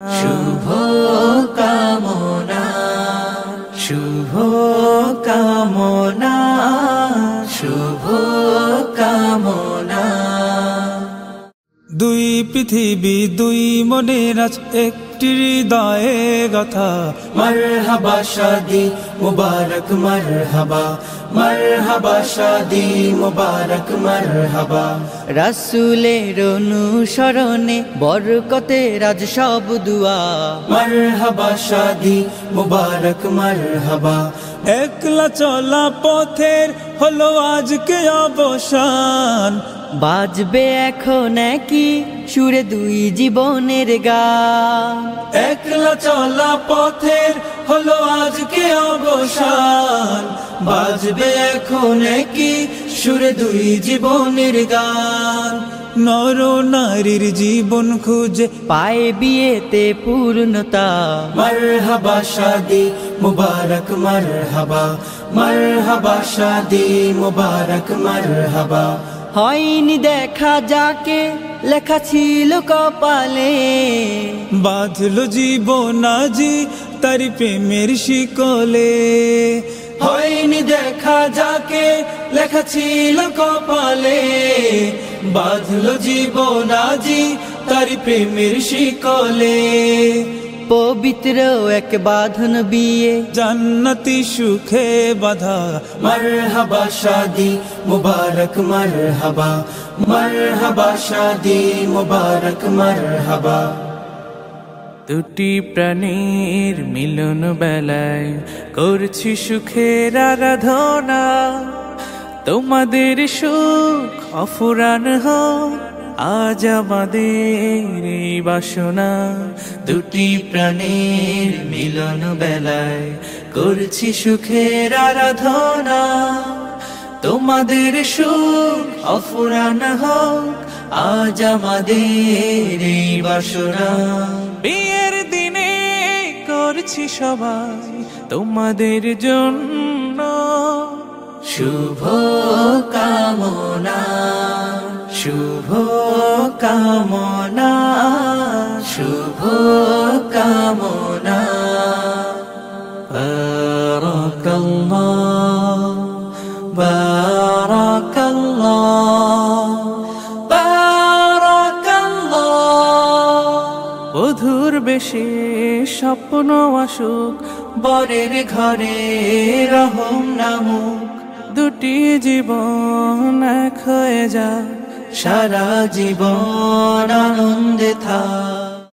শুভ কামনা, শুভ কামনা, শুভ কামনা। দুই পৃথিবী দুই মনের আজ একটি হৃদয়ে গাথা। মারহাবা শাদি মুবারক মারহাবা, মারহাবা শাদি মুবারক মারহাবা। রাসূলের অনুসরণে বরকতের আজ সব দুয়া। মারহাবা শাদি মুবারক মারহাবা। একলা চলা পথের হলো আজকে অবসান। বাজবে এখন কি সুরে দুই জীবনের গান। একলা চলা পথের হলো আজকে অবসান। বাজবে এখন কি সুরে দুই জীবনের গান। নর নারীর জীবন খুঁজে পায় বিয়েতে পূর্ণতা। মারহাবা শাদি মুবারক মারহাবা, মারহাবা শাদি মুবারক মারহাবা। হয়নি দেখা যাকে লেখা ছিল কপালে। বাঁধলো জীবন আজি তারি প্রেমের শিকলে। হয়নি দেখা যাকে লেখা ছিল কপালে। বাঁধলো জীবন আজি তারি প্রেমের শিকলে। পবিত্র এক বাঁধন বিয়ে জান্নাতি সুখে বাঁধা। মারহাবা শাদি মুবারক মারহাবা, মারহাবা শাদি মুবারক মারহাবা। দুটি প্রাণীর মিলন বেলায় করছি সুখের আরাধনা। তোমাদের সুখ অফুরান হোক আজ আমাদের এই বাসনা। দুটি প্রাণীর মিলন বেলায় করছি সুখের আরাধনা। তোমাদের সুখ অফুরান হোক আজ আমাদের এই বাসনা। বিয়ের দিনে করছি সবাই তোমাদের জন্য শুভ কামনা, শুভ কামনা, শুভ কামনা। বারাকাল্লাহ, বারাকাল্লাহ, বারাকাল্লাহ। বধুর বেশে স্বপ্ন আসুক বরের ঘরে রহম নামুক। দুটি জীবন এক হয়ে যায় সারা জীবন আনন্দে থাক।